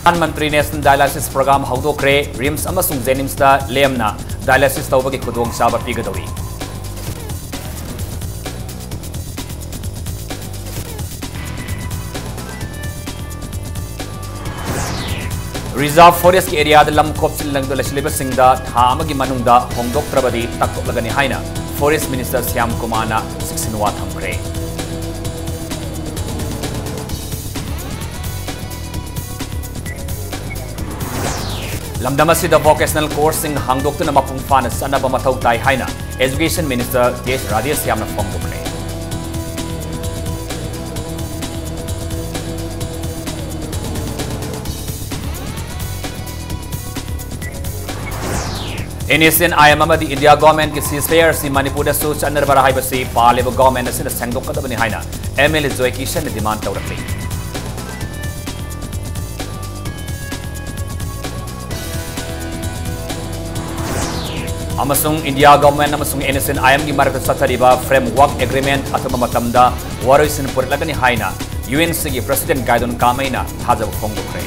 प्रधानमंत्री national dialysis programme हौदोक्रे RIMS अमसुंग जेनिम्सता लेमना डायलिसिस तौबगी खुदोंग चाबा पीगदौरी रिजर्व फॉरेस्ट एरिया लम खोपसिल लंगदलसिलिबसिंगदा था अमगी मनुंगदा होंगदोक्त्रबदी तक्तोक्लगनी हाइना फॉरेस्ट मिनिस्टर श्याम कुमारना सिक्सिनवा थमख्रे लमदमसिदा वोकेशनल कोर्स सिंग हांगदोक्तुना मपुंग फाना सनबा मथौ ताई हाइना एजुकेशन मिनिस्टर देश राजेश यामना फोंगदोक्रे एनएसएन आईएमएमदी इंडिया गवर्नमेंट की सीजफायर सी मणिपुर सु चनरबरा हाइबसी पालेब गवर्नमेंट असिना सेंगदोक्कदबनी हाइना MLA Joy Kishan demand तौरक्ली अमसुंग India government अमसुंग एनएसएन आईएम की मरक सथरिबा फ्रेमवर्क एग्रीमेंट अथवा मतमदा वारोइसिन पुरलगनी हाइना यूएनसी की प्रेसिडेंट गाइडन कामैना थाजब फोंगदोक्रे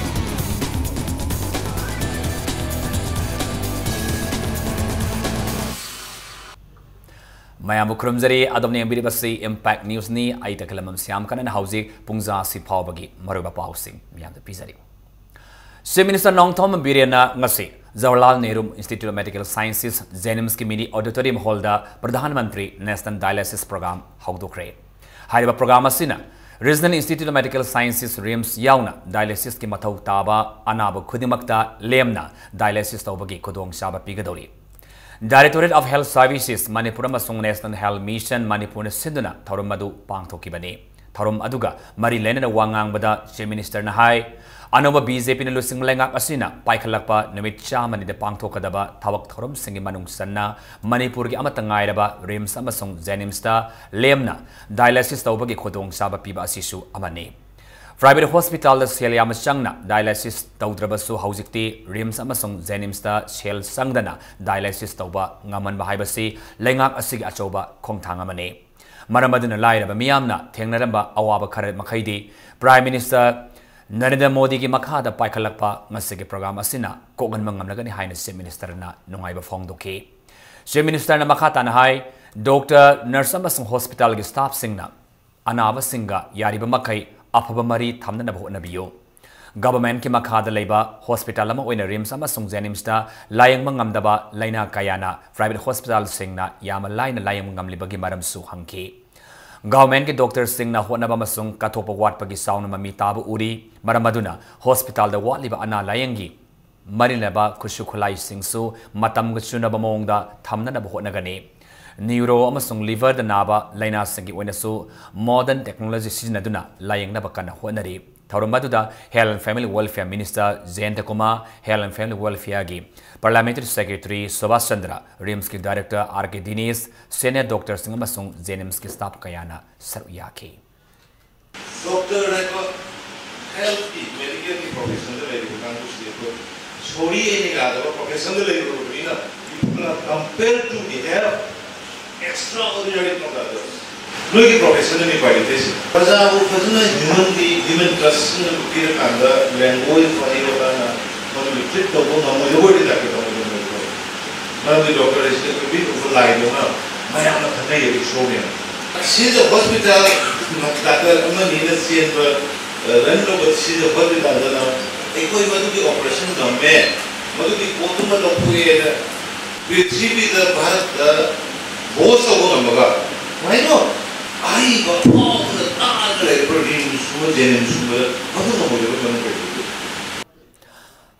मयाम खुरमजरी अदमने एम्बिरिबसी इम्पैक्ट न्यूज नि आई तकलमम श्याम कनन हाउजिक पुंजा सि फावबगी मरुबा पाउसिंग मियाम पिजरी चीफ मिनिस्टर नोंगथोम बिरेना ngasi Jawaharlal Nehru institute of medical sciences JNIMS की मिनी ऑडिटोरियम हॉल दा प्रधानमंत्री नेशनल डायलिसिस प्रोग्राम हौदोक्रे हाइबा प्रोग्राम असिना regional institute of medical sciences RIMS याउना डायलिसिस की मथौ ताबा अनाब खुदिमक्ता लेमना डायलिसिस तौबगी खुदोंग चाबा पीगदौरी directorate of health services Manipur अमसुंग नेशनल हेल्थ मिशन मणिपुर सिंधुना थौरम मदु पांगथोकिबने थौरम अदुगा मरी लेनना वांगांगबदा चीफ मिनिस्टर ना हाई अनोब बीजेपी लुसिंग लेंगाक असिना पाइखलक्पा नुमित चामनिदा पांगथोकदबा थबक थौरम सिंगी मनुंग सन्ना मणिपुर की अमत ngairaba रिम्स अमसुंग जेनिम्सता लेमना डायलिसिस तौबगी खुदोंग चाबा पीबा असिसु अमने प्राइवेट हॉस्पिटल सेल याम चंगना डायलिसिस तौद्रबसु हौजिक्ति रिम्स अमसुंग जेनिम्सता सेल संगदना डायलिसिस तौबा ngamman हाइबसि लेंगाक असिगी अचौबा खोंथांग अमने मरमदुना लाइरबा मियामना थेंगनरबा अवाबा खर मखैदि प्राइम मिनिस्टर नरेंद्र मोदी की मखादा पाइखलक्पा ngasi प्रोग्राम असिना कोगन मंगमलगनि हाइना चीफ मिनिस्टर ना नुंगाइबा फोंगदोके चीफ मिनिस्टर ना मखाता ना हाई डॉक्टर नर्स अमसुंग हॉस्पिटल की स्टाफ सिंगना अनाब सिंगा यारिबा मखै अफबा मरी थमनब होनबियो गवर्नमेंट की मखादा लेबा हॉस्पिटल अमा ओइना रिम्स अमसुंग जेनिम्सता लायंग मंगमदबा लाइना कायाना प्राइवेट हॉस्पिटल सिंगना याम लाइना लायंग मंगमलिबगी मरमसु हंके गवर्नमेंट के डॉक्टर सिंगना होनबा मसुंग कथोप वाटपगी साउन ममी ताब उरी मरमदुना हॉस्पिटल द वाटलिबा अना लायंगी मरिनबा खुशु खुलाई सिंगसु मतम गुचुनबा मोंगदा थमनब होनगने न्यूरो अमसुंग लिवर द नाबा लाइना सिंगी ओइनसु मॉडर्न टेक्नोलॉजी सिजनदुना लायंगनबा कना होनरी थौरमदुदा health and family welfare minister Jayant Kumar health and family welfare की parliamentary secretary Subhash Chandra RIMS की डायरेक्टर आर के दिनेश सीनियर डॉक्टर सिंह अमसुंग जेनिम्स की स्टाफ कयाना सरुक याखी डॉक्टर हेल्थ की मेडिकल की प्रोफेशन ले लेको कांगो से छोड़ी एनी का प्रोफेशन ले लेको बिना compare to the health extraordinary products लोग की प्रोफेशन में क्वालिटी से पजा वो फजना ह्यूमन ट्रस्ट ने बुकिर कांदा लैंग्वेज फनी होता ना मतलब ट्रिक तो वो हम लोगों ने जाके तो मतलब डॉक्टर इसके भी लाइन हो ना मैं अपना खतरा ये शो में सीज हॉस्पिटल डॉक्टर अमन नीना सीन पर रन लोग सीज हॉस्पिटल ना एक कोई मधु की ऑपरेशन गमे मधु की कोतुम लोग पूरे पृथ्वी द भारत बहुत सब हो नमगा why not I got all the other proteins for genes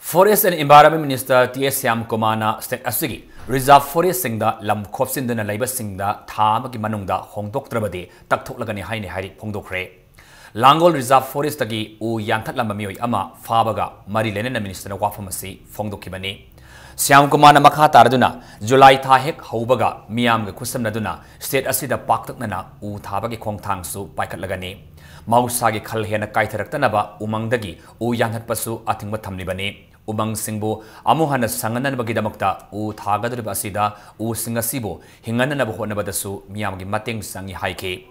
Forest and Environment Minister T.S. Syam Kumana state asigi reserve forest singda lam khopsindana laiba singda tham ki manungda hongdoktrabade takthoklagani haini hari phongdokre Langol reserve forest tagi u yanthatlamba mioi ama fabaga mari lenena minister na wafamasi phongdokibani Syam Kumana makha taraduna July tha hek haubaga miyam ga khusam state asida paktaknana u thabagi khongthangsu paikhatlagani mausagi khal hena kaitharaktanaba umangdagi u yanhatpasu athingba thamlibani umang singbu amuhana sangananbagi damakta u thagadriba asida u singasibu hingananaba honabadasu miyamgi mateng sangi haike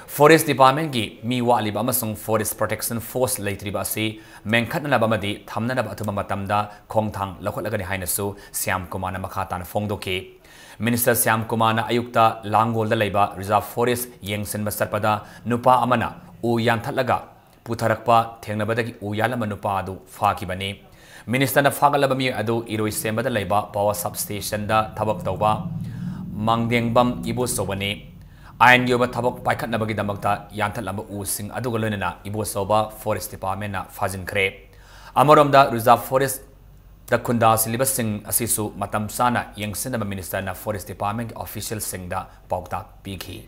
Forest Department ki mi waliba amasung Forest Protection Force leitriba asi mengkhatna bamadi thamna ba athuma matamda khongthang lakhotlaga haina su Syam Kumar na makha tan phongdoki Minister Syam Kumar na ayukta Langol da leiba Reserve Forest yengsen basarpada nupa amana u yanthatlaga putharakpa thengnabadagi u yalama nupa adu fakibani Minister na fagalaba mi adu iroi sembada leiba power substation da thabak tawba mangdengbam ibu sobani Ain yoba thabak paikhat nabagi damakta yanthalamba u sing aduga loinana ibu soba Forest Department na fajin khre amaramda Reserve Forest da khunda silibas sing asisu matam sana yengsenaba Minister na Forest Department official sing da paukta pighi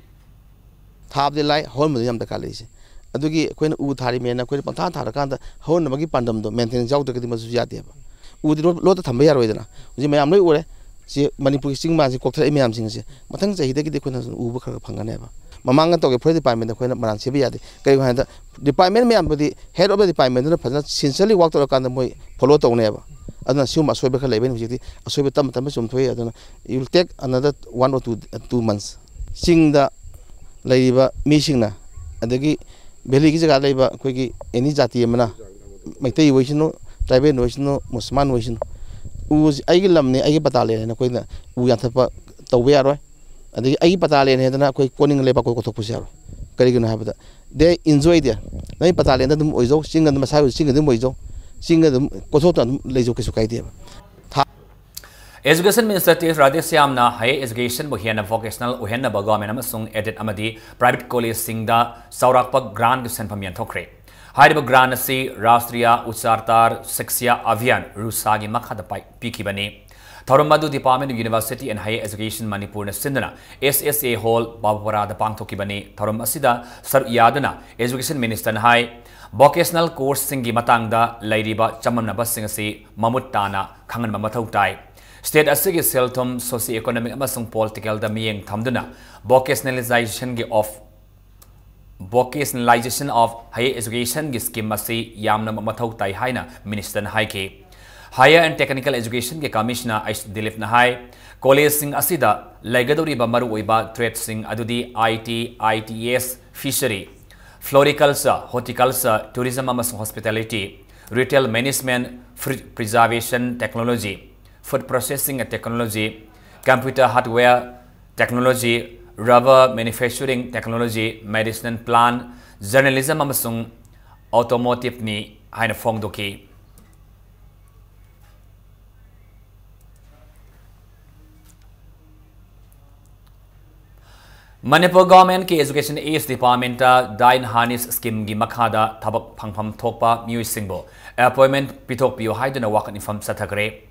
thab de lai hol mu yam da kalise adugi koina u thari mena koina pantha thara kanda hon nabagi pandam do maintenance jaw da kadi masu yade ba u di lo ta thamba yaro idana ji mayam loi ure si Manipur sing ma si kokthra mayam sing se mathang chahi da ki koina u ba khara phangane ba mamang to ge Forest Department da koina maran se ba yade kai ha da department mayam bodi head of the department na phana sincerely work to kanda moi follow to ne ba aduna siuma soiba kha leben hujiti asoiba tam tam sum thoi aduna you will take another 1 or 2 months sing da laiba mi singna adagi Beli ki jaga laiba koi ki any jati amana maitai voisino tribal voisino musman voisino u aigi lamne aigi patale na koi na u yanthapa tawbe yaro adagi aigi patale ne dana koi koning leba koi kothok pus yaro kari gina habada they enjoy there nai patale na dum oizo singa dum sai singa dum oizo singa dum kothok ta leizo kesu kai dia Education Minister T. Radhesyam na higher education buhiana vocational uhenna government amasung edit amadi private college singda saurakpa grant gi senpham yanthokre haiba grant asi Rashtriya Uchartar Shiksha Abhiyan rusagi makhada pai pikibani Tharumadu Department of University and Higher Education Manipur na sindana SSA Hall Babwara da pangthokibani Tharum asida sar yadana Education Minister na hai vocational course singi matangda lairiba chamamnaba singasi mamutana khangan mamathau tai State asigi selthom socio-economic amasung political da miyeng thamduna vocationalization of higher education gi scheme asi yamna mathau tai haina minister na haike Higher and Technical Education ke Commissioner Aish Dilip na hai college sing asida laigadori ba maru oiba trade sing adudi IT ITS fishery floriculture horticulture tourism amasung hospitality retail management preservation technology food processing technology, computer hardware technology, rubber manufacturing technology, medicine plant, journalism amasung automotive ni haina phongdoki. Manipur government ke education aid department dain hanis scheme gi makhada thabak phangpham thokpa mui singbo appointment pitok piu haiduna wakan inform sathakre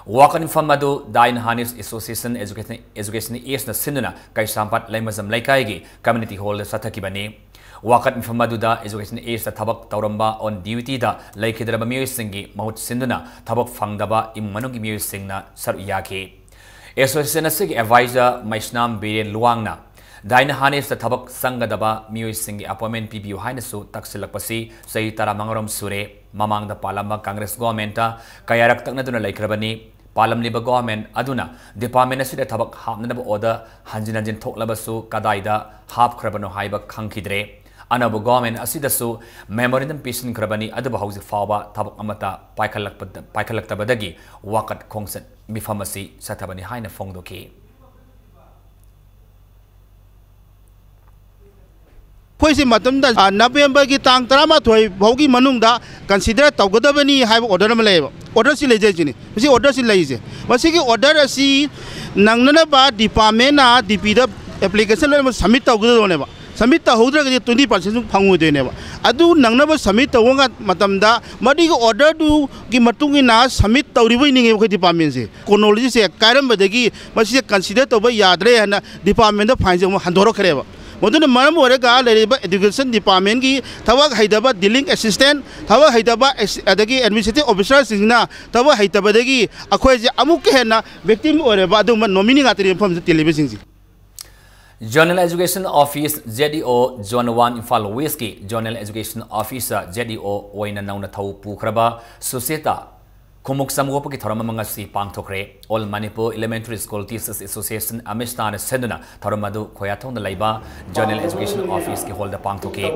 Wakan Infamadu Dain Hanis Association Education is na Sinduna kay Sampat Laimazam Laikaigi Community Hall Satakibani. Wakan Infamadu da Education is na Tabak Tauramba on duty da Laikidraba Musingi Mahut Sinduna Tabak Fangdaba Imanugi Musing na Saruyaki. Association Sig Advisor Maishnam Biren Luangna. Dain Hanis the Tabak Sangadaba Musingi appointment PBU Hainasu Taksilapasi Say Taramangaram Sure Mamang the Palamba Congress government Kayarak Tanaduna Laikrabani. Palam liba government aduna department asida thabak hapnaba order hanjin thoklabasu kadaida hap khrabano haiba khangkhidre anabu government asida su memorandum pisin khrabani adabu hausi fawa thabak amata paikhalaktabadagi wakat khongset mifamasi sathabani haina phongdoki Poisi matamda November ki tang tarama thoi bhogi manungda consider tawgadabani haiba order ma leba order si leje chini masi order si leije masi ki order asi nangnana ba department na DP da application le submit tawgado ne ba submit ta hodra ki 20% phangu de ne ba adu nangna ba submit tawanga matamda madi ki order du ki matungi na submit tawribai ninge ko department se chronology se kairam badagi masi consider tawba yadre hana department da fainje mo handoro khreba Modern Maram Warega, Education Department, Tawa Haidaba, Dealing Assistant, Tawa Haidaba, Adagi, Administrative Officer Singna, Tawa Haitabadagi, Aquaja Amukena, victim or a Baduma nominating from the television. Journal Education Office ZDO Zone 1 Infal Whiskey, Journal Education Officer ZDO Waina Nauna Tau Pukraba, Suseta, Kumuk Samwopa ki Thorama Mangasi Pangtokre, All Manipur Elementary School Teachers Association Amistana Seduna, Thoramadu, Koyatong the Laiba, Journal Education Office ki hold the Pangtoke.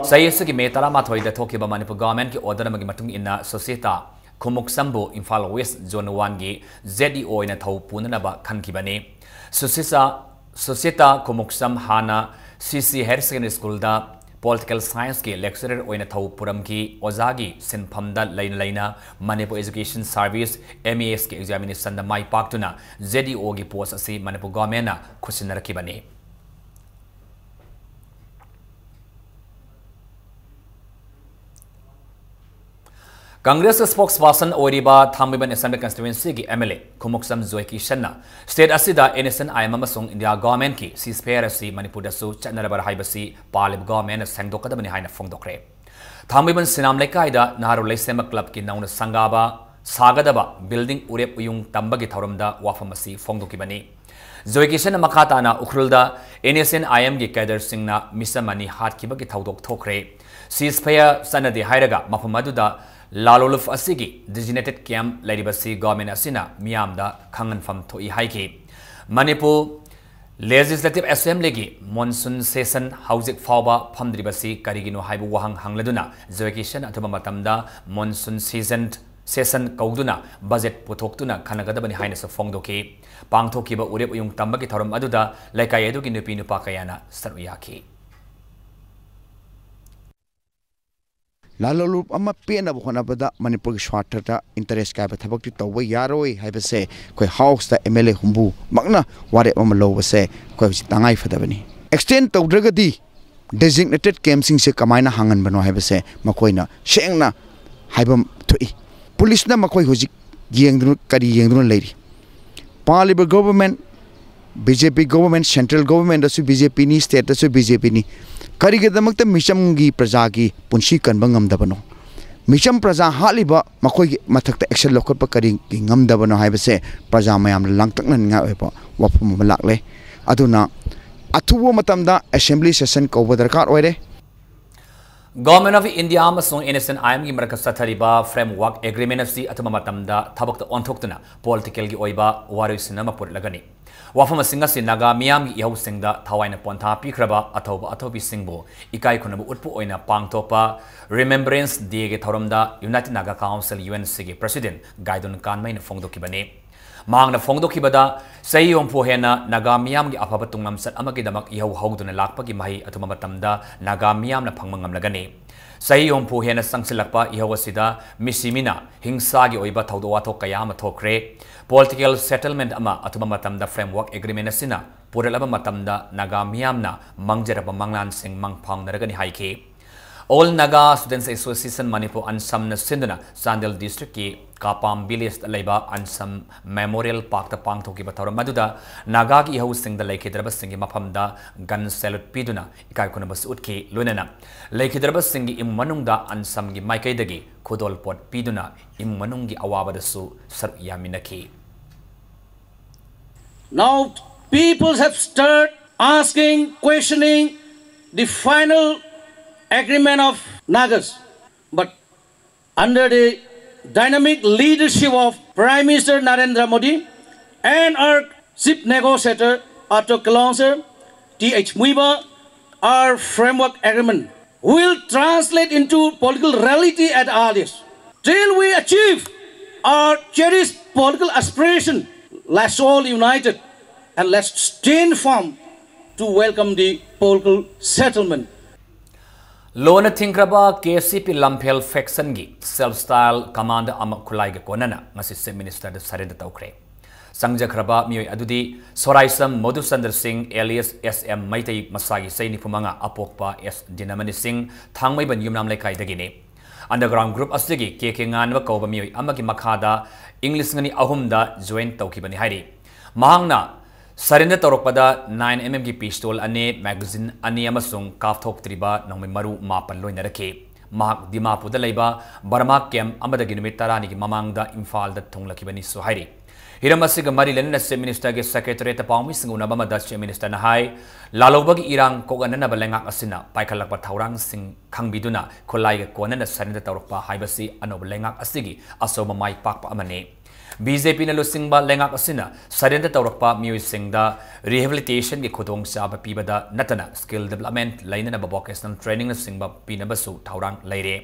Sayesaki Metara Matoi the Tokiba Manipur government ki order Magimatung in a Societa, Kumuk Sambo, Infal West, Zone 1 gi, ZDO in a Tau Punanaba Kankibane. Societa Kumuk Sam Hana, CC Higher Secondary School da, Political Science ki lecturer oina thau puram ki ozagi sinphamda laina Manipur Education Service MAS ki examination da mai paktuna ZDO gi post asi Manipur government na khusinaraki bani. Congress spokesperson Oriba Thambiban Assembly Constituency ki MLA Kumuksam Zoiki Shanna State Asida innocent Ayamasung India government ki ceasefire asi Manipur dasu Chanarabar Haibasi Palib government Sangdokadabani Haina Fongdokre. Thambiban Sinam Lekaida Naru Lesema Club ki Nauna Sangaba Sagadaba building Urep Uyung Tambagi Thaurumda Wafamasi Fongdokibani. Zoiki Shanna Makatana Ukrulda innocent IM ki Kader Singna Misamani Hat Kibaki Thaudok Tokre. Ceasefire Sanadi Hairaga Mapamaduda Laloluf Asigi, designated camp Ladibasi government Asina, Miamda, Kangan Fam Toi Haiki. Manipur Legislative Assembly gi monsoon session Hausik Fauba Pamdribasi Karigino Haibu Wahang Hangladuna, Zoekishan Atamatamda, monsoon session Kauduna, budget Putoktuna, Kanagadabani Highness of Fongdoki, Pangtokiba Urep Yung Tambaki Tarum Aduda, like I edu in the Pinu Pakayana, Saruyaki. Lalolup ama pena bukhana bada Manipur shwarta interest ka ba thabak ti tawba yaroi haiba se koi house da MLA humbu magna ware ama lo ba se koi tangai fadabani extend tawdragadi designated campsing se kamaina hangan bano haiba se makoina shengna haibam thoi police na makoi hojik yengdru kari yengdru leiri paliba government BJP government central government asu BJP ni state asu BJP ni Karigadamakta Mishamgi Prajagi, Punshi Kanbangam Dabano. Misham Praja Haliba, Makoi Matak action local Pakari, Gingam Dabano Hibase, Praja Mayam Langtak Nanga, Wapum Malakle, Aduna, Atuo Matamda, Assembly Session over the car order. Government of India Amasung innocent I am Gimarkasatariba framework agreement of the Atamatamda, Tabak on Toktuna, political Oiba, Warusinama Put Lagani. Wafama Singasi Naga Miam Yausing da Tawaina Ponta Pikraba Atoba Atobi Singbo, Ikai Kunabu Utpu Oina Pang Topa, Remembrance Diege Torumda, United Naga Council UNCG President, Gaidun Kanmain Fongdokibane. Mang na Fongdokibada, Say Yom Pohena, Naga Miam Apabatungam Sat Amagidamak Yahu Hogdun Lakpagi Mahi Atumatamda, Naga Miam na Pangmangam Lagane. Say Yom Pohena Sangsilakpa Yahosida, Missimina, Hingsagi Oiba Taudoato Kayama Tokre. Political settlement ama atuma framework agreement asina puralaba matamda Naga Miamna mangjaraba manglan sing mangpang naragani haike. All Naga Students Association Manipur Ansam na Sinduna Sandel District ki Kapam Bilis Laiba Ansam Memorial Park ta pang thoki batawra maduda Naga ki ihaw sing da laikidraba singi mapamda gun salute piduna ikai kunabas utki lunana laikidraba singi immanungda Ansam gi maikaidagi Kudol pot piduna immanungi awabadasu sar yaminaki. Now people have started asking, questioning the final agreement of Nagas. But under the dynamic leadership of Prime Minister Narendra Modi and our chief negotiator, Arthur Kalonser, T.H. Muiba, our framework agreement will translate into political reality at earliest. Till we achieve our cherished political aspiration, let's all united and let's stand firm to welcome the political settlement. Lona Tinkraba KCP Lampel Faxangi, self-style commander Amakulaiga Konana, Assistant Minister of Sarenda Taukre. Sangjakraba Mio Adudi, Soraisam Modusandar Singh, alias SM Maitai Masagi Saini Pumanga Apokpa S. Dinamani Singh, Tangmai Ban Yumnam Lekai Dagine. Underground group Asigi, Kekingan Wakoba Mio Amaki Makada, English Ngani Ahumda, joined Taukibani Hari. Mahangna, Sarenda Torokpada, 9mm ki pistol ane, magazine ane amasung, Kaftok Triba, Nami Maru Mapan Loinarake. Mahak Dimapu Dalaiba, Barma Kem, Amadaginumi Tarani Mamangda, Infal, the Tunglakibani Sohari. Hiram asiga mari lenna Chief Minister ge Secretary ta paumi singuna bama da Chief Minister na hai lalobagi irang koganana balengak asina paikalakpa thaurang sing khangbiduna kholai ge konana sanida tawrokpa haibasi anob lengak asigi asoma mai pakpa amane BJP na lusingba lengak asina sarenda tawrokpa miui singda rehabilitation ge khudong saba pibada natana skill development lainana ba vocational training na singba pinabasu thaurang laire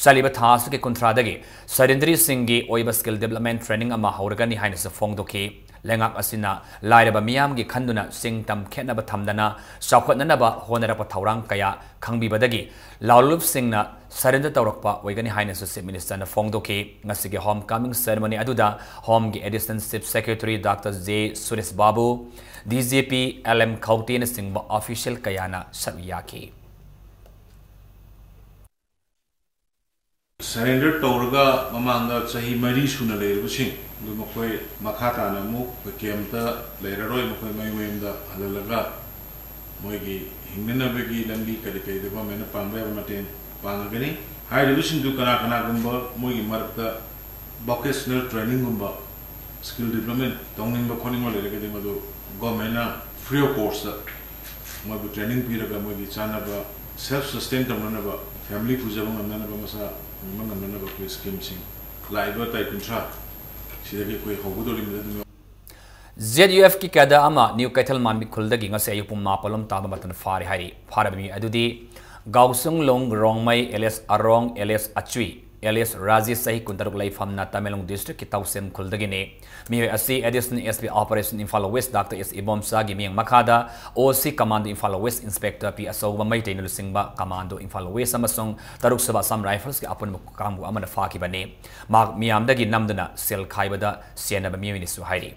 Saliba Thas ke Kuntradagi, Sarindri Singhi, Oiba Skill Development Training Ama Hauragani Highness of Fongdoki, Lengak Asina, Lairaba Miamgi Kanduna, Sing Tam Kenaba Tamdana, Sakwanaba, Honorapa Taurang Kaya, Kangbi Badagi, Laulup Singna, Sarinda Taurokpa, Wagani Highness of Minister of Fongdoki, Nasigi Homecoming Ceremony Aduda, Home Edison Chief Secretary Dr. J. Suresh Babu, DJP LM Kautin Singba Official Kayana Saviyaki. Surrender Torga Mamanga Sahi Mari Suna Lerushing, the Mokoi Makata Namu, the Kemta, Leroi Mokoi Mayunda, Alalaga, Moigi, Hinganabegi, Lambi, Kadika, the woman of Pamba Matin, Pangagani. High division to Kanakana Gumba, Mogi Marta, vocational training Gumba, skill development, Tonging Bakonima, Legadimado, Gomena, free of course, Mobi training period, Mogi Chanaba, self sustained Tamanaba, family Pujabam and Nanabamasa. ZUF ki kada ama new kettle man mikul dagi ngase ayupum mapalom taba matan fari hari farabimi adudi gausung long rongmai ls arong ls achui ls raji sahi kuntaruk lai famna tamelong district ki tausen kuldagi ne mi asi additional sp operation Imphal West Dr. S Ibom Sagi miyang makada OC commando Imphal West inspector p asoba mai tainul singba commando Imphal West amasong taruk saba sam rifles ki apun kambu amana faki bane mak miyam dagi namduna sel khaibada sienaba miyini su hairi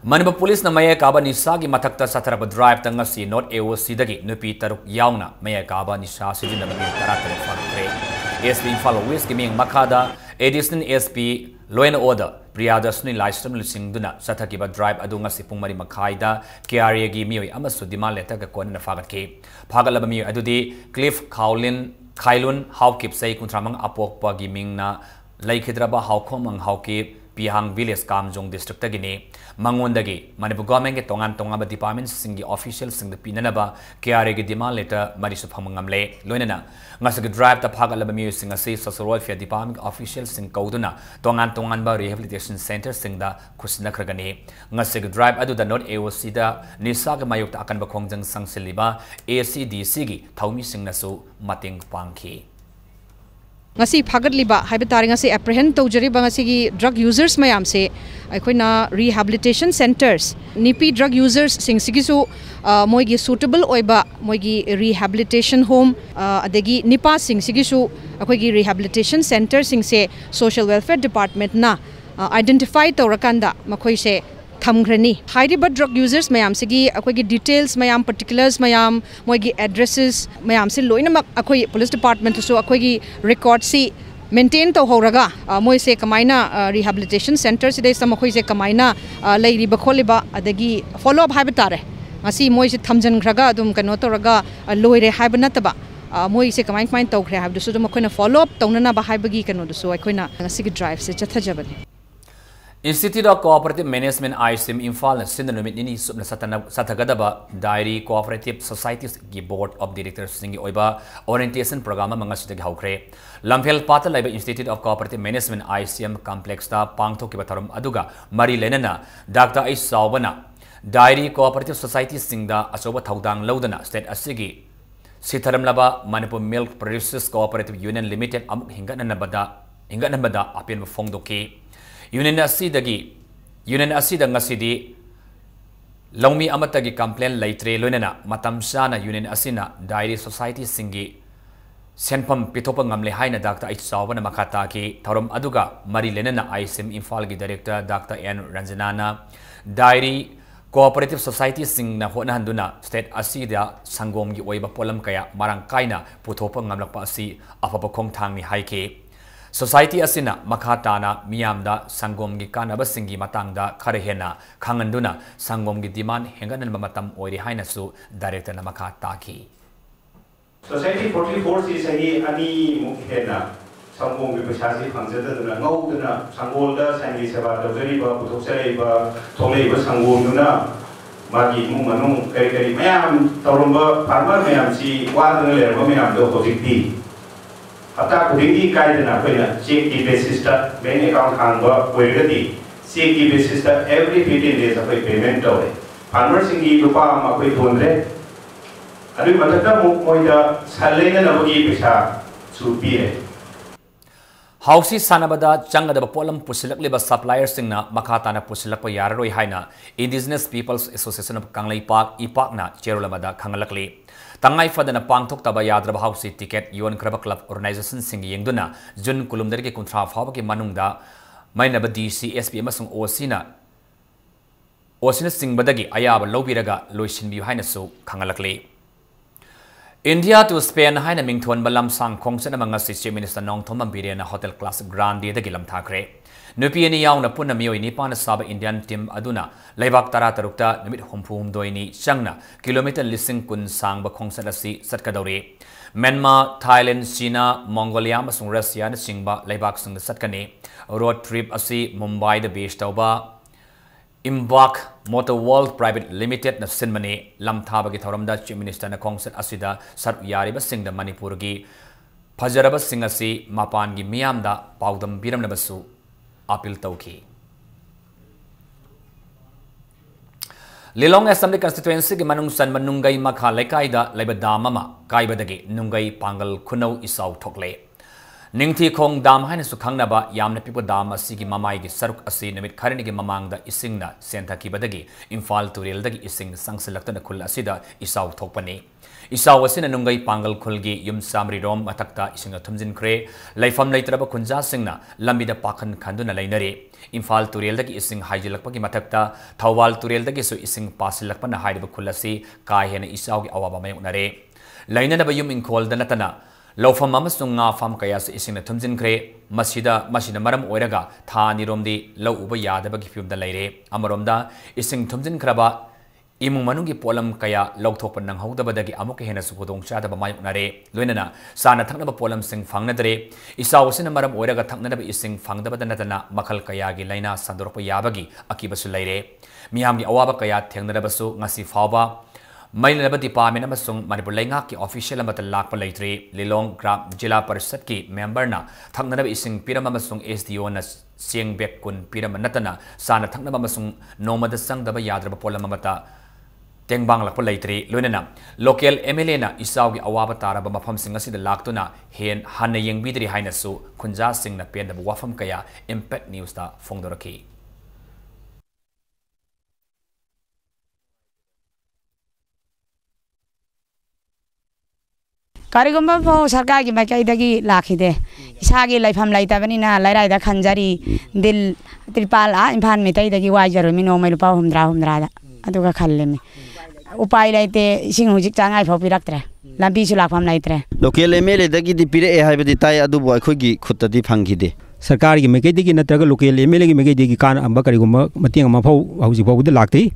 Manipur Police na maya kaba nisa ki matakta sataraba drive tanga si not AOC dagi nupi taruk yauna maya kaba nisa sijin na mga karakter fakre SP Imphal West ki miyang makada additional SP Law and Order Priyadasni Lystam Lusing Duna Satakiba drive adunga si pungmari makaida KRA gi miyoy amasu dima leta ka kona na fagat ke pagalaba miyoy adudi Cliff Khailun Hawkip say kuntramang apokpa gi mingna laikhidraba hawkomang hawkip Pihang Village Kamjong District tagini Mangondagi Manipur government ke tongan department singi official sing the pinanaba KRA ge demand letter marisu phamangamle loinana ngasag drive ta phagalaba mi sing ase social welfare department official sing kauduna tongan ba rehabilitation center sing da khusna khragani ngasag drive adu da not AOC da nisa ga mayuk ta akan ba khongjang sangsiliba ACDC gi thaumi sing nasu mating pangki ngasi phagatliba haibetari ngasi apprehend tawjariba ngasi gi drug users mayam se aikoina rehabilitation centers nipi drug users sing sigisu moigi suitable oiba moigi rehabilitation home adegi nipa sing sigisu akoigi rehabilitation center sing se social welfare department na identify tawrakanda makoi se thamgrani hairiba drug users mayam sigi akoigi details mayam particulars mayam moigi addresses mayam se loina akoi police department so akoigi record si maintain to horaga moi se kamaina rehabilitation center sidai samakoi se kamaina leiriba kholiba adagi follow up haibetare ngasi moi se thamjan khraga adum kano toraga loire haibanataba moi se kamain kamain tawkhre habdu so dum akoina follow up tawnana ba haibagi kano so akoina ngasi gi drive se chathajabani Institute of Cooperative Management ISIM Imphal Sindanumit nini subna satagadaba Diary Cooperative Societies gi Board of Directors singi oiba orientation program mangasida haukre Lamphel Pata Laiba Institute of Cooperative Management ICM Complex ta pangthok ki batharum aduga mari lenana Dr. Ai Sawbana Diary Cooperative Society singda asoba thaudang laudana state asigi Sitharam laba Manipur Milk Producers Cooperative Union Limited amuk hinganabada apian fongdoki Union asida ngasidi Longmi amatagi complaint laitre loinana matamsana Union asina Diary Society singi senpam pitopa ngamle haina Dr. Aichawana makata ki thorum aduga mari lenana ISIM Imphal gi director Dr. N Ranjanana Diary Cooperative Society sing na hona handuna state asida sangom gi oiba polam kaya marang kaina putopa ngamlakpa asi afapa khongthang ni haike Society asina makhatana miyamda sangom gi kanaba singi matangda kharehena khanganduna sangom gi demand henganan matam oiri haina su director na makata ki Society 44 si sahi ani mukhena संगोंगी पैसासी फंक्शनदना ngौदना संगोलदा संगी सेवा तौजरीबा पुथोक्चरेबा थोलेबा संगोंदुना मागी इमुंग मनुंग कई कई मयाम तौरंबा farmer मयाम सी वादना लेरबा मयाम दो होजिक्ति हता खुदिंगी कायदना अखोइना check की basis ता bank account हांगबा ओइरगदी check की बेसिस ता एवरी 15 days अखोइ पेमेंट तौरे फार्मर सिंगी लुपा अमा अखोइ थोनरे अदुई मथक्ता मोइदा सालेना नबगी पैसा सुपीरे Hausi sanabada changadaba polam pusilakliba suppliers singna makatana pusilakpa yararoi haina Indigenous Peoples Association of Kanglei Park ipakna cherolamada khangalakli tangai fadana pangthok taba yadraba hausi ticket yon kraba club organization sing yengduna jun kulumdargi kuntra phawaki manungda mainaba DCSP amasung osina singbadagi ayaba lobiraga loisinbiu haina su khangalakli India to Spain haina mingthon balam sang khongchana mangasi Chief Minister Nongthom Ambiriana Hotel Class Grande da gilam thakre nupi ani yauna punna mioi ni pana saba Indian team aduna leibak tara tarukta namit humphum doini changna kilometer lising kun sang ba khongchana si satkadore Myanmar Thailand China Mongolia masung Russia na singba leibak sung satkane road trip asi Mumbai da base tauba Embark Motor World Private Limited na sinmani lamthabagi thoramda Chief Minister na kongset asida sarp yariba singda Manipur gi phajaraba singasi mapan gi miyamda paudam biramna basu apil tawki Lilong Assembly constituency gi manung san manungai makha lekai da lebada mama kaibadagi nungai pangal khunau isau thokle Ningthi khong dam haina su khangnaba yamna pipo dam asigi mamai gi saruk asi namit kharini gi mamangda isingna sentha kibadagi Imphal turel dagi ising sangsilaktana khul asida isau thokpani isau asina nungai pangal khulgi yum samri rom matakta isinga thumjin khre laifam leitraba khunja singna lambida pakhan khanduna leinare Imphal turel dagi ising haijilakpagi matakta Thawal turel dagi su ising pasilakpana haidiba khulasi kai hena isau gi awaba mayunare lainana bayum inkhol danatana Lofam amasung nga fam kaya sa ising na thumjin kre masida maram oiraga tha niromdi law uba yadabagi fiumda leire amaromda ising thumjin kraba imung manungi polam kaya lawthokpan nang hawdabadagi amuke hena sukudong chadaba mayuknare loinana sana thaknaba polam sing fangnadre isawsina maram oiraga thaknaba ising fangdabadanatana makhal kaya gi laina sandorpa yabagi akibasu leire miyamgi awaba kaya thengnabasu ngasi fawba Mainaba Department amasung Manipur Laingak ki official amata lakpa leitri Lilong Gram Jila Parishad ki member na thaknaba ising piram amasung SDO na siengbek kun piram natana sana thaknaba amasung nomada sangdaba yadraba polam amata tengbang lakpa leitri loinana local MLA na isaw gi awaba taraba mafam sing asida laktuna hen hanna yengbidri haina su khunja sing na pendaba wafam kaya Impact News ta phongdoraki Karigumba po sarkar gi makai dagi lakhide isagi laifam laitabani na lairai da khanjari dil tripal a Imphal metai dagi waijaro mi no mai lupa humdra da aduga khallemi upai laite sing hujik changai pho piraktre lambi su lakham laitre local MLA dagi di pire e haibadi tai adu boy khogi khutta di phangide sarkar gi mekai dagi natraga local MLA gi mekai dagi kan amba karigumba matiang ma phau hauji phau de lakti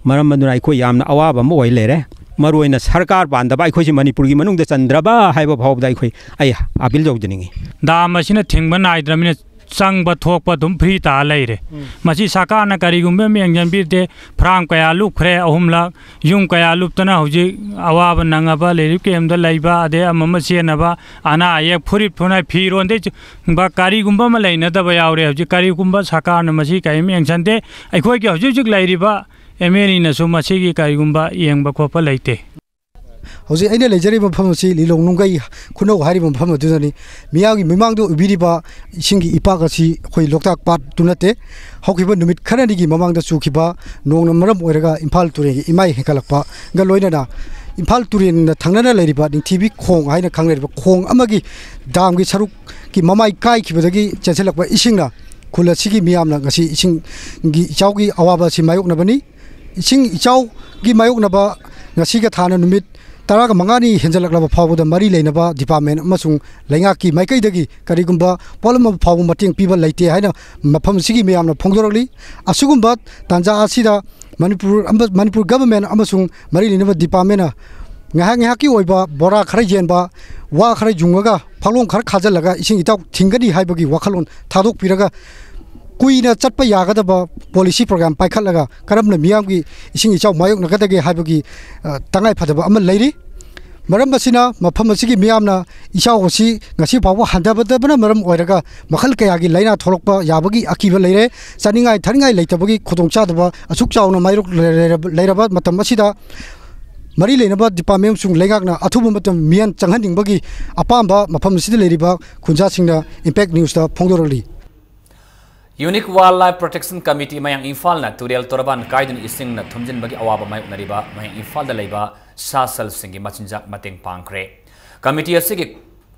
maram manduna ai khoi yamna awaba mo oi lere Maruina Sarkar Bandaba Kosi Manipuri Manung the Sandraba Hive of Hope Dai I appeal Jogini. Da machine Tingman I dramina sang but talk but prita later. Machi Sakana Karigumbi and Jambite, Prankaya Lukre, Humla, Yunkaya Luptana, Awaba Nangaba, Likim the Laiba, de Mamasianaba, Ana, I put it Puna Piro on it, but Karigumba Malay, the way out of Karigumba, Sakana, Masika, and Sante, I quite your Jujuk Ladiba. Emerina Sumachigi Karigumba, Yang Bakopa Late. Jose any legendary Pamasi, Lilong Nungai, Kuno Haribum Pamaduni, Miyagi Mimando Ubidiba, Shingi Ipagasi, Hoi Loktak Pat Tunate, Hokiba Numit Kanadigi Mamang the Sukiba, no Maram Orega, Imphal Turi, Imai Hekalapa, Galoina, Imphal Turin, Tangana Ladybad, in TV Kong, Haina Kangan, Kong Amagi, Damgi Saruk, Mamai Kai Kibagi, Chancelapa Ishinga, Kula Sigi Miam Nagasi, Ishing Chaugi Awaba Simayok Nabani. Sing Chow gi mayok naba ngasiga thana numit taraga mangani henjalaklaba phawda mari leinaba department amasung laingaki maikai dagi karigumba polama phawu mating piba leite haina mafam sigi meyamna phongdorali asugumba tanja asida Manipur government amasung mari leinaba department ngah ki oiba bora khara yenba wa khara jungaga phalong khara khajalaga ising itaw thingadi haibagi wakhalon thadok piraga kuina chatpa yagadaba policy program paikhatlaga karamna miyamgi ising ichaw mayok nagadage haibagi tangai phadaba amal leiri maram basina mafam asigi miyamna ichaw hosi ngasi bawa handabadabana maram oiraga makhal kayagi laina tholokpa yabagi akiba leire chaningai tharingai leitabagi khudongchadaba asuk chawna mayruk leiraba matam asida mari leina department sung lengakna athuba matam mian changhaning bagi apamba mafam asida leiriba khunja singna impact news ta phongdorali Unique Wildlife Protection Committee mayang Imphal na Turel Toraban Kaidun ising na thumjin bagi awaba may unariba mayang Imphal da leiba sasal singi machinjak mateng pangkre committee asigi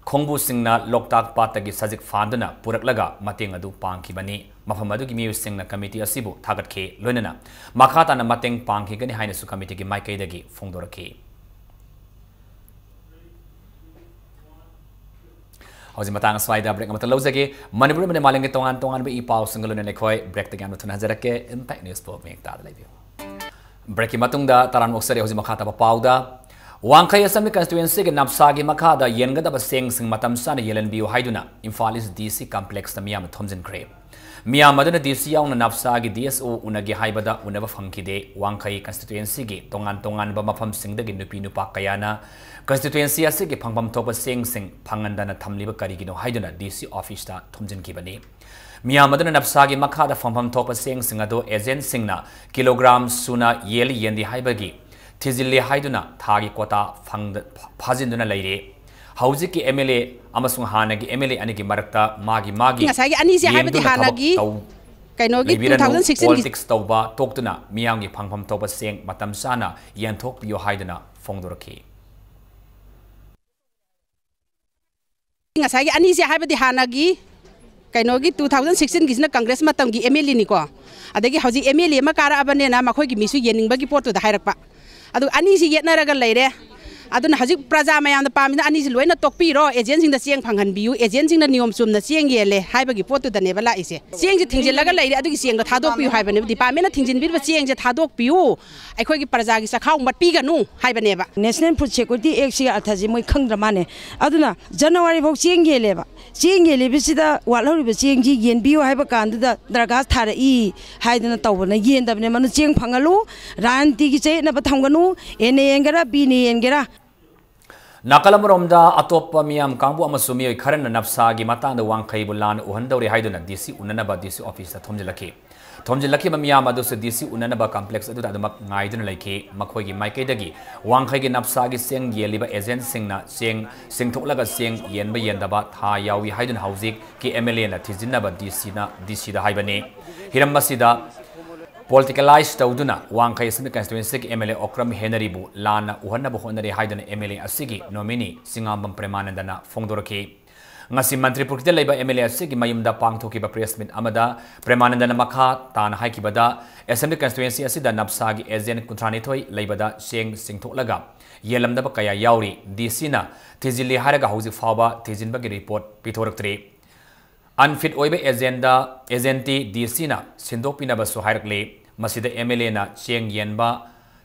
khongbu singna loktak patagi sajik fanduna puraklaga mateng adu pangkibani mafam adu gi miu singna committee asibu thagatke loinana makhata na mateng pangkigani haina su committee gi maikaidagi phongdorake Hausi matang swaida break amata lawjage Manipur mane malinge tongan be ipau single ne lekhoi break te gam thuna jarake impact news po mek ta lebiu break matungda taran moksare hausi makhata ba pauda wangkhai assembly constituency ge napsa ge makhada yenga da seng sing matam sana yelen biu haiduna Imphal is DC complex tamiyam thomjin kre miyam aduna DC yauna napsa ge DSO unage haibada unaba phangkide wangkhai constituency ge tongan ba mafam singda ge nupi nupa kayana constituency asigi phangpam thopa seng phangandana thamliba karigino haiduna DC office ta thomjin kibani miyamadana napsagi makhada phangpam thopa seng ado agent singna kilogram suna yeli yendi haibagi thizilli haiduna thagi kota phajinduna leire haujiki MLA amasung hanagi MLA anigi marakta magi ngasagi ani se haibadi hanagi kainogi 2016 politics tawba toktuna miyangi phangpam thopa seng matam sana yanthok piyo haiduna phongdoraki ngasagi ani se haibadi hanagi kainogi 2016 gisna congress matamgi MLA ni ko adagi hauji MLA ma kara abane na makhoi gi misu yeningbagi portu da hairakpa adu ani si yetnaraga leire aduna hajik praja mayam da pamina ani si loina tokpiro agency da sieng phanghan biu agency na niom sum na sieng yele haibagi portu da nebala ise sieng ji thingjilaga leire adu gi sieng da thadok piu haibane department na thingjin bi sieng je thadok piu akhoi gi praja gi sakhau mat pi ganu haibane ba national food security act si athaji moi khangra mane aduna january bok sieng yele ba sieng yele bisida walhori ba sieng ji yen biu haiba kan da dragas thara i haiduna tawbana yen da ne manu sieng phangalu ranti gi che na ba thamganu ene engara bi ne engara Nakalamromda atopa miyam kangbu amasumi kharan napsagi matanda wangkhai bulan uhandawri haiduna DC unanaba DC office thomjilaki miyam adu se DC unanaba complex adu adamak ngaiduna laike makhoigi maikaidagi wangkhai gi napsagi seng yeliba agent singna singthoklaga seng yenba yendaba tha yawi haidun haujik ki MLA na thijinaba DC da haibane hiramasida politicalized tawduna wangkhai assembly constituency ki MLA okram henaribu lana uhannabu honari haiduna MLA asigi nominee singambam premanandana phongdoraki ngasi Manipur ki leiba MLA asigi mayumda pangthokiba press meet amada premanandana makha tan haikibada assembly constituency asida napsagi agent kunthranithoi leibada singthoklaga yelamdaba kaya yauri DC na thijili haraga hauji faba thijinbagi report pithoraktri unfit oibe agenti DC na sindopina basu hairakle masida MLA na cheng yenba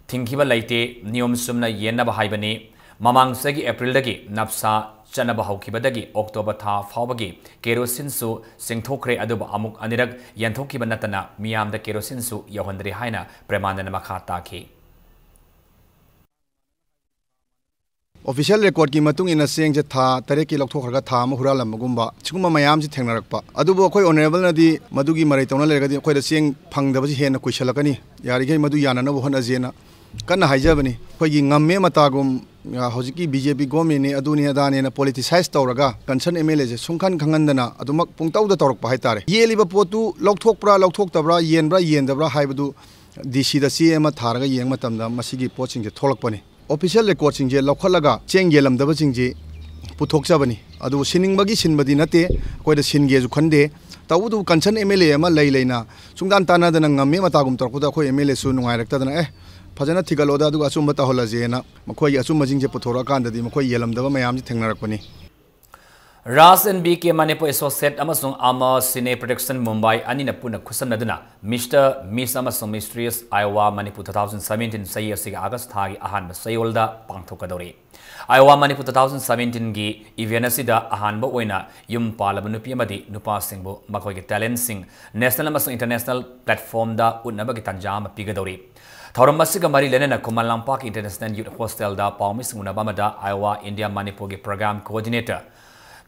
thingkiba laite niom sumna yenaba haibani mamang sagi April dagi napsa chanaba haukibadagi October tha fawbagi kerosene su singthokre aduba amuk anirak yenthokiba natana miyam da kerosene su yahondri haina premanana makha taki official record ki matung ina seng je tha tare ki lokthok kharga tha ma hura lam gumba chiguma mayam ji thengnarakpa adubo khoi honorable na di madugi marai tawna lerga di khoi da seng phangda ba ji hen koi salakani yari ge madu yana na bo hona jena kana haijabani khoi gi ngamme mata gum hojiki BJP government ne aduni adane na politicize tawraga concern MLA je sungkhan khangandana adumak pungtaw da tawrak pa haitare yeliba potu lokthok tabra yendabra haibadu DC da CM tharaga yeng matamda masigi poching je tholakpani official record singje lokhalaga cheng yelam daba singje puthok chabani adu sining bagi sinbadi nate koida singe ju khande tawudu concern MLA ma leina sungdan tana dana ngamme matagum torkuda khoi MLA su nungai rakta dana phajana thigaloda adu asum bata hola jena makhoi asum majing je puthora kanda di makhoi yelam daba mayam ji thengnarakpani Ras and BK Manipur Associate Amazon Ama Cine Production Mumbai Anina Puna Kusanaduna Mr. Miss Amazon Mysteries Iowa Manipur 2017 Sayasi August Hagi Ahan Sayolda Pangtokadori Iowa Manipur 2017 gi event asida Ahan Boina Yum Palabanupi Madi Nupa Singbo Makoy Talent Sing National Amazon International Platform da Unabagi Tanjam Pigadori Tauramasiga Mari Lenena Kumalang Park International Youth Hostel da Paumis Unabamada Iowa India Manipur Program Coordinator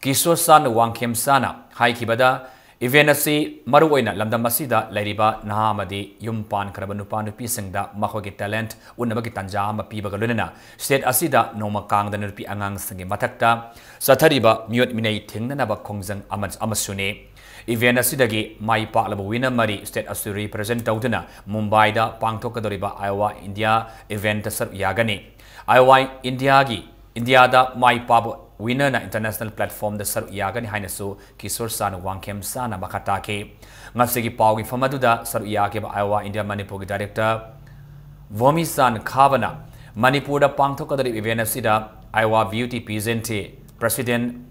Kishore San Wangkem Sana Hai Kibada event asi Maruina Lamdamasida Lariba Nahamadi Yumpan Karabanupan Pisingda Mahogi talent Unabaki Tanjama Pibagaluna State Asida Noma Kang the Nurpi Angang Singi Matakta Satariba Mute Minay Tinganaba Kongzang Amasune event asidagi Mai Paklaba Winner Mari State Asu represent Tautuna Mumbai da Pangtokadoriba Iowa India event Sar Yagani Iowa India da Mai Pab winner na international platform the Sar Yagani Hainasu Kishore San Wangkem Sana Bakatake Ngasigi Pawgi Famaduda Sar Yake Iowa India Manipur Director Vomi San Kavana Manipur da Pangtokadari event asida Iowa Beauty Pageant President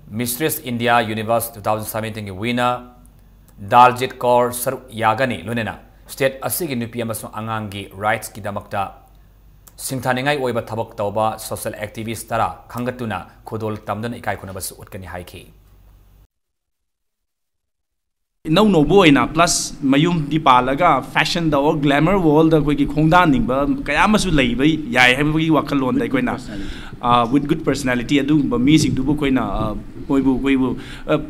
Mistress India Universe 2017 winner Daljit Kaur Sar Yagani Lunena State Asigi Nupi Amason Angangi Rights Kidamakta Singtaningai Oiba Tabak Tauba social activist Tara Kangatuna Kodol Tamdan Ikai Kunabas Utkani Haiki No boy na plus mayum di palaga fashion da or glamour world da koi ki khongdan ning ba kaya masu lei bai yai ha bi wakalon dai koi na with good personality adu ba mi sing du bu koi na koi bu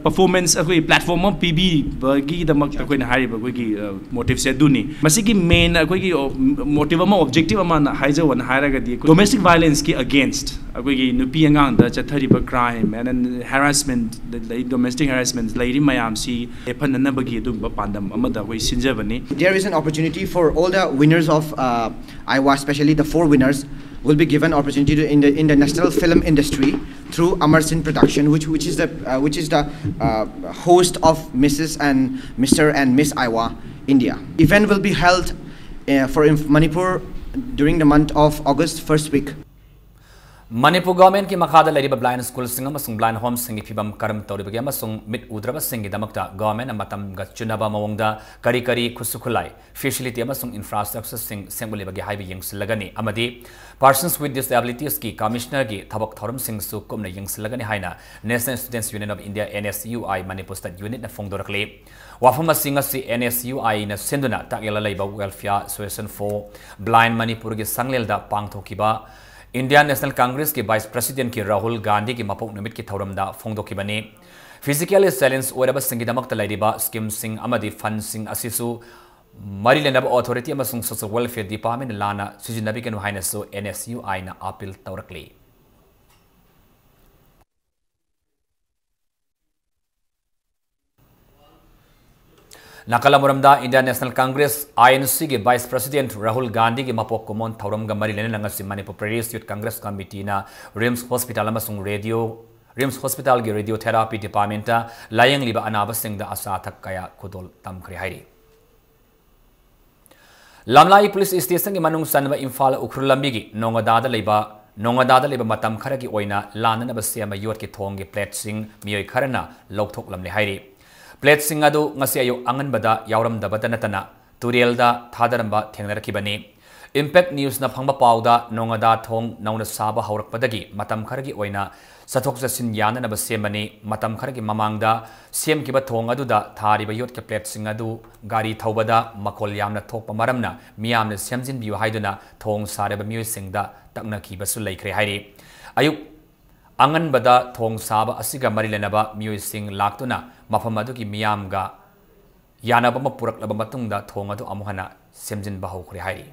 performance koi platform ma pb ba gi da mak koi na hari ba koi ki motive se du ni masi ki main koi ki motive ma objective ma na haija wan haira ga di domestic violence ki against koi ki nupi angang da chathari ba crime and harassment the domestic harassment lady mayam si epan there is an opportunity for all the winners of Iowa, especially the 4 winners, will be given opportunity to in the national film industry through Amarsin Production, which is the host of Mrs. and Mr. and Miss Iowa India. Event will be held for Manipur during the month of August first week. Manipur government ki makhada lariba blind school singa masung blind home singi pibam karam tawribagi amasung mit udraba singi damakta government amatam ga chunaba mawongda kari khusukhulai facility amasung infrastructure sing sembulibagi haibi yengsilagani amadi persons with disabilities ki commissioner gi thabak thorum sing su kumna yengsilagani haina National Students Union of India NSUI Manipur State Unit na phongdorakle wafama singa si NSUI na senduna takela laiba welfare association for blind Manipur gi sanglelda pangthokiba Indian National Congress के Vice President की राहुल गांधी की मपोक निमित की थौरमदा फोंदोखिबनी physically challenge ओरबा सिंगिदमक लाइरिबा scheme सिंग अमदी fund सिंग असिसु मरी लेनब authority अमसुंग social welfare department लाना सिजिनबी केनु हाइनसु NSUI ना appeal तौरकली Nakalamuramda Indian National Congress INC के Vice President Rahul Gandhi के मपोक कुमोन थौरम गमरी लेने Langsi Manipur Pradesh Youth Congress Committee ना RIMS Hospital अमसुंग RIMS Hospital के Radiotherapy Department लायंग लिबा अनाब सिंह दा आशा थक कया खुदोल तम खरिहारी Lamlai Police Station के मनुंग सनब इम्फाल उखरुलंबी की नोंगदादा लेबा मतम खर की ओइना लाननब सेम योट के थोंग के प्लेट सिंह मियोय खरना लौथोक लमले हाइरी प्लेट सिंह अदु ngasi ayu anganbada yauramdabata natana turielda thadaramba thengnarakibani impact news na phangba pawda nongada thong nauna saba haurakpadagi matam kharagi oina sathok jasin yanana ba semani matam kharagi mamangda sem kiba thong aduda thariba yot ke plate sing adu gari thawbada makol yamna thokpa maramna miyamna semjin biu haiduna thong sareba miyo singda takna ki basu laikre hairi ayuk angan bada thong saba asiga mari lenaba miyo sing laktuna mafam adu ki miyamga yanaba ma purak laba matungda thong adu amuhana semjin ba hokre hairi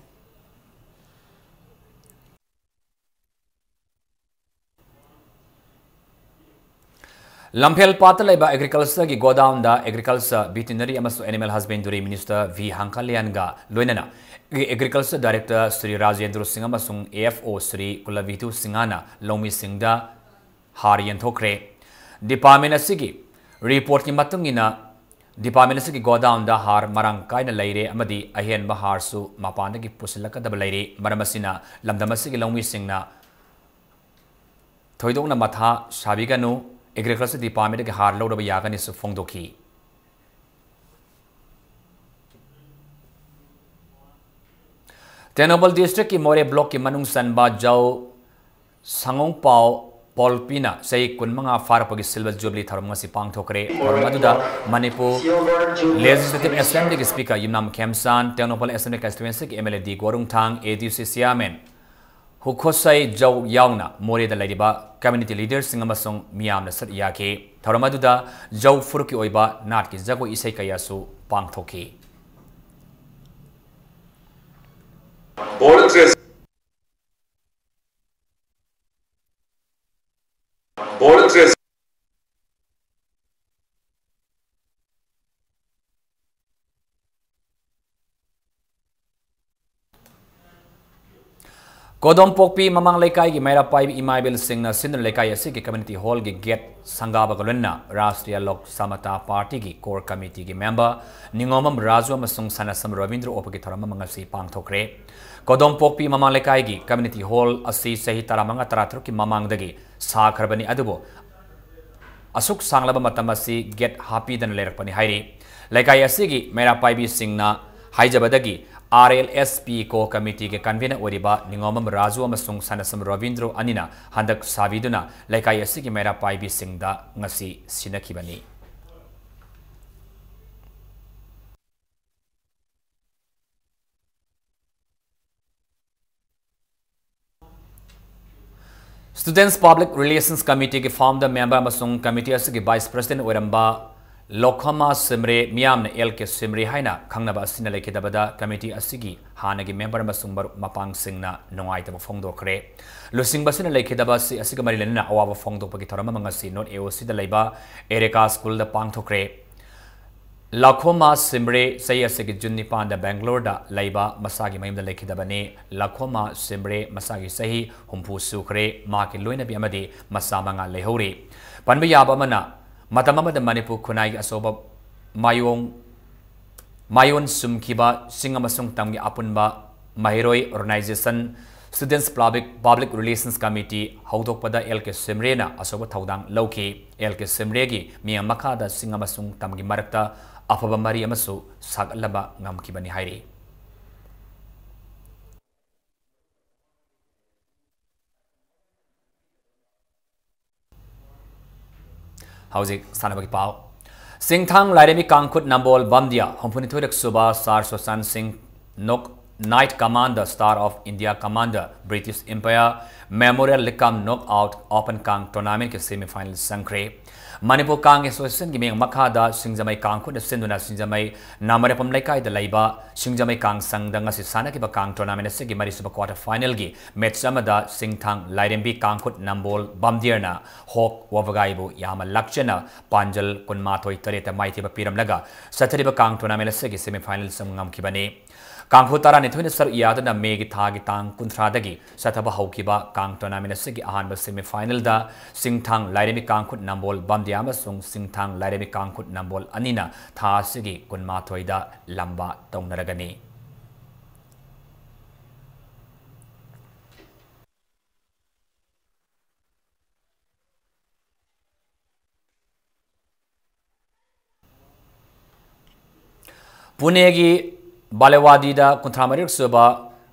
Lampel Patalaiba Agriculture ki Godown da Agriculture Veterinary amasu Animal Husbandry Minister V Hankalian ga loinana Agriculture Director Sri Rajendra Singh amasung AFO Sri Kulavitu Singhana Lomi Singda Harian Thokre Department asigi report ki matungina Department asigi Godown da har marang kaina leire amadi ahen bahar su mapanda ki pusilaka da leire maramasina lamdamasigi Lomi Singhna Thoidongna matha Shabiganu Agriculture Department के हार लौरब यागनि सु फोंदोखी Tenobal District की मोरे block की मनुंग सनबा जाओ संगों पाओ पॉलपीना सही कुनमंगा फारपगी silver jubilee थरमंगसी पांगथोकरे और Madhuda Manipur legislative assembly के स्पीकर युमनाम खेमसान टेक्नोपल असेंबली कंस्टिट्यूएंसी के एमएलए डी गोरुंगथांग एडीसी सियामेन हुखोसई जौ यावना मोरेदा लैरिबा कम्युनिटी लीडर्स सिंग अमसोंग मियामना सत याके थरमदुदा जौ फुरुकी ओइबा नाट की जगो इसै कयासु पांगथोकी Kodom Pokpi Mamang Lekai की मेरा पाइब इमाइबिल सिंह सिंध लेकाई ऐसे की कम्युनिटी हॉल की गेट संगाब गलन्ना राष्ट्रीय लोक समता पार्टी की कोर कमेटी की मेंबर निंगोमम राजू अमसुंग सनसम रविंद्र ओप की थरम मंगसी पांगथोकरे कोदम पोकपी ममांग लेकाई की कम्युनिटी हॉल असी सही तरामंगा तराथुर की ममांगदगी साखरबनी अदुबो असुक सांगलब मतम असी गेट हापीदन लेरकपनी हाइरी लेकाई ऐसे की मेरा पाइबी सिंह हाइजबदगी RLSP को कमिटी के कन्वीनर ओरिबा निंगोमम राजू अमसुंग सनसम रविंद्र अनिना हंदक साविदुना लेकाई असी की मेरा पाइबी सिंह ngasi सिनखिबनी Students Public Relations Committee के founder member अमसुंग कमिटी असी की vice president ओरंबा लोखमा सिमरे मियाम एल के सिमरे हाइना खंगनबा असिना लेखिदबदा कमिटी असिगी हानगी मेंबर मसुंग मपांग सिंगना नोंगाइतब फोंदोखरे लुसिंगबसिना लेखिदबा सि असिगा मरिलेना अवाब फोंदोपगी थरम मंगसी नोट एओसी द लेबा एरेका स्कूल द पांगथोखरे लाखोमा सिमरे सही असिगी जुन निपान द बेंगलोर द लेबा मसागी मयम द लेखिदबने लाखोमा सिमरे मसागी सही हुंफु सुखरे माकी लोइनबी अमदी मसा मंगा लेहौरे पनबि याबमना मतमद मणिपुर खुनाई असोब मायोन सुमखिबा सिंग अमसुंग तमगी अपुनबा महिरोई organisation students public relations committee हौदोकपदा एल के सिमरेना असोब थौदांग लौखी एल के सिमरेगी मियां मखादा सिंग अमसुंग तमगी मरक्ता अफबा मरी अमसु सागलबा ngamखिबनी हाइरी Housing Sanabaki Pao. Singthang Lairemi Kangkut Nambol Bamdia, Hompuniturik Suba, Sar Sosan Singh Nok Knight Commander, Star of India Commander, British Empire, Memorial Likam Knockout Open Kang Tournament के semi-final Sankre. Manipur Kang Association की मेंग मखादा सिंगजमई कांगखुद सिंधुना सिंगजमई नामरेपम लेकाई the लैबा सिंगजमई Kong संगदंग असि सानकी बा Kong tournament से की मरिसुब quarter final की match अमदा सिंगथांग लाइरेंबी कांगखुद Nambol बमदियरना होक ववगाइबु याम लक्चना पांजल कुनमाथोई Taret माइथिबा पिरमलगा सथरिबा Kong tournament से की सेमीफाइनल संगम खिबने कांगखु तारा निथुन सर यादना मेगी थागी तांग कुंथ्रादगी सथबा हौकिबा कांग टूर्नामेंट से की अहानबा सेमीफाइनल दा सिंगथांग लाइरेंबी कांगखुद नंबोल बमदिया अमसुंग सिंगथांग लाइरेंबी कांगखुद नंबोल अनिना था सिगी कुनमाथोइदा लंबा तौनरगनी पुणे की बालेवादीदा कुंथ्रामरिक सुबा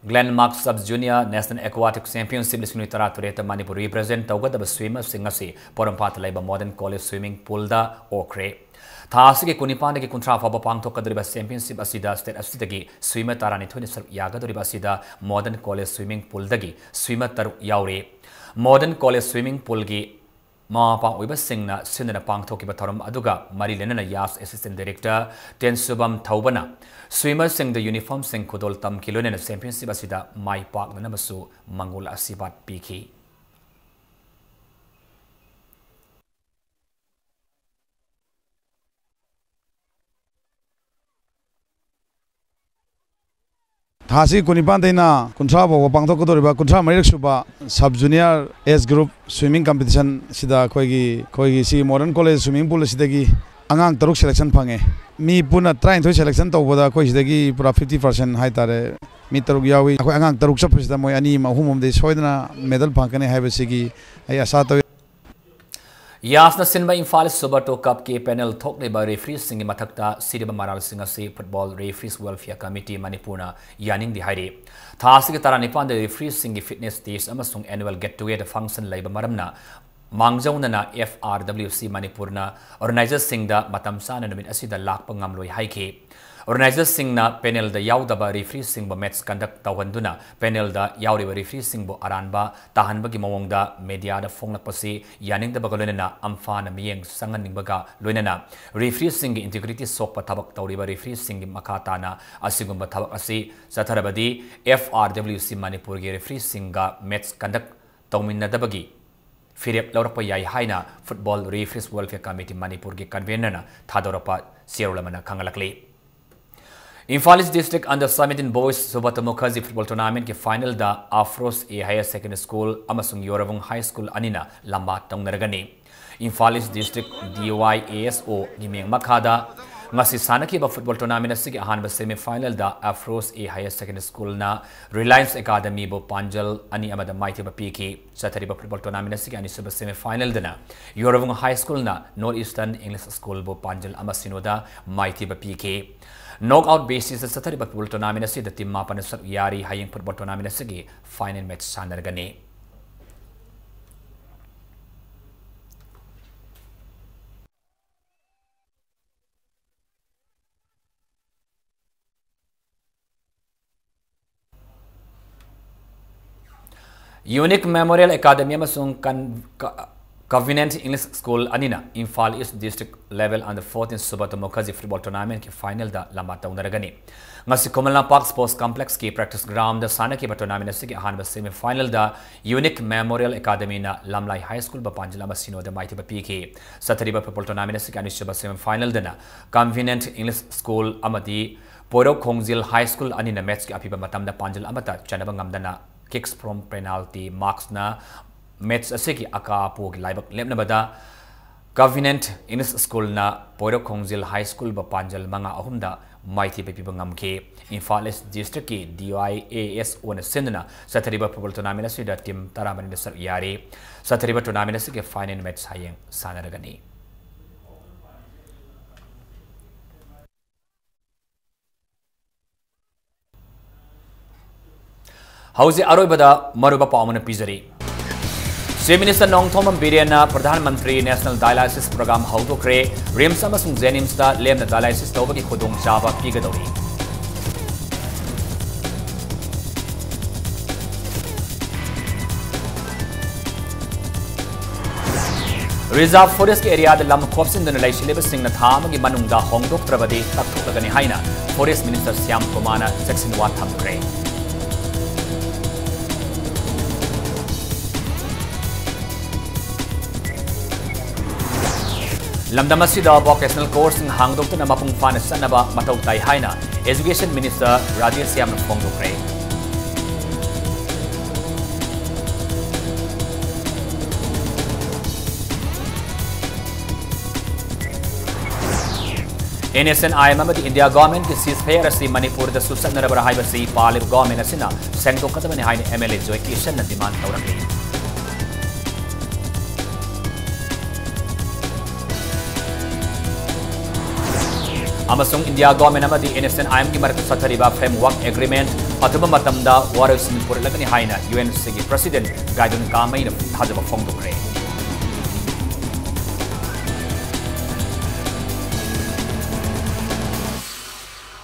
Glenmark sub junior national aquatic championship listing तरा तुरेत मणिपुर रिप्रेजेंट तौगदब स्विमर सिंह असी पोरमपात लैबा मॉडर्न कॉलेज स्विमिंग पूल दा ओखरे थासी कुनिपान की कुंथ्रा फाब पांगथोकदरिबा चैंपियनशिप असिदा स्टेट असिदगी स्विमर तरा निथुन सर यागदरिबा असिदा मॉडर्न कॉलेज स्विमिंग पूल दगी स्विमर तरु यावरे मॉडर्न कॉलेज स्विमिंग पूल की मापा ओइबा सिंगना सिंदना पांगथोकिबा थरम अदुगा मरी लेनना यास असिस्टेंट डायरेक्टर टेंसुबम थौबना swimmer Singh the uniform Singh खुदोल तम किलोनेना चैंपियनशिप असिदा माई पाकनबसु मंगोल असिबात पीखी थासी कुनिपान देना कुंथ्रा बो पांगथो कोदोरिबा कुंथ्रा मरिक सुबा sub junior age group swimming competition सिदा खोगी सी मॉडर्न कॉलेज स्विमिंग पूल सिदगी अंगांग तरुक सिलेक्शन फंगे मी पुना ट्राइन थोय सिलेक्शन तौबदा खोई सिदगी पूरा 50% हाय तारे मी तरुक यावी अखोय अंगांग तरुक चपसिदा मोय अनि अहुमम दे सोयदना मेडल फंकने हायबसिगी आय आशा तो Yasna Sinba Infal Subato Cup K panel talk by referees singing Matakta Sidaba Maral Singasi Football Referees Welfare Committee Manipurna Yaning the Haide. Tasik Taranipan the referees singing fitness days Amasung annual get together function labor maramna. Mangjaunana FRWC Manipurna organizers sing the Matamsan and Asida Lakpangam Loi Haike. Organizers sing na panel the Yaudaba referees sing bo match conduct Tawanduna, panel the Yauriba referees sing bo Aranba, Tahanbagi Mawonga, media the Fong Pasi, Yaning the Bagalona, Amfana Mieng, Sangan Nimbaga, Lunana, referees sing integrity sopa tabak Tauriba referees sing Makatana, Asigumba Tabakasi, Satarabadi, FRWC Manipur referees singa match conduct Taumina Dabagi. Firep Laurapa Yai Haina, Football Referees Welfare Committee Manipur convener, Tadorapa, Sierolamana Kangalakli. Infalis district under 17 boys Subatamokazi football tournament ke final da Afros A Higher Secondary School Amasung Yoravung High School Anina Lamba Tongnaragani. Infalis district DYASO Gimeng Makada ngasi sanaki ba football tournament asigi ahanba semi final da Afros A Higher Secondary School na Reliance Academy bo Panjal ani amada maiti ba PK satari ba football tournament asigi ani sub semi final dana Yoravung High School na Northeastern English School bo Panjal amasinoda maiti ba PK knockout basis sa tari football tournament si the team mapan sa yari hayang football tournament sige final match sanargani. Unique Memorial Academy amasung Covenant English School Anina, Infal East District Level under 14 Subatamokazi Football Tournament ki final da Lamata Unaragani. Ngasi Komala Park Sports Complex ki practice ground da sana ki tournament sige ahanba semi final da Unique Memorial Academy na Lamlai High School ba Panjala Masino da Maiti ba PK. Satari ba football tournament sige anisha ba semi final da na Convenient English School Amadi Poro Kongzil High School Anina match ki apiba matam da Panjal Amata chanaba ngamdana kicks from penalty marks na match asiki akapo laibak lemna bada Covenant English School na Poro Kongzil High School ba Panjal mga ahumda maiti pepi bangam ke Infales district ki DIASO na sendana satariba football tournament asida team taraman na sar yari satariba tournament asike final match hayeng sanaragani. Hausi Aroibada Maruba Pamana Pizari. Chief Minister Nong Thomam Biriana, Pradhan Mantri National Dialysis Program Hauto Kre, Rimsa Masung Zenimsta, Lem the Dialysis Tobaki Kudung Java Pigadori. Reserve Forest area the Lam Kopsin the Nalai Shilibas Singh Natham Manungda Hongdok Travadi, Takutagani Haina, Forest Minister Siam Komana, Section Watham Kre. Lamdamasida vocational course in Hangdok na mapung fan sanaba matau tai haina Education Minister Rajesh Siam Phongdokre. NSNI Mamadi India government ki ceasefire asi Manipur da susan na rabra haibasi palib government asina sengdok katamani haina MLA Joy Kishan na demand tawrakli. Amasung India government amadi NSNI ki marak sathariba framework agreement atuma matamda waris Manipur lagani haina UN sigi president gaidun kamai na thajaba phongdokre.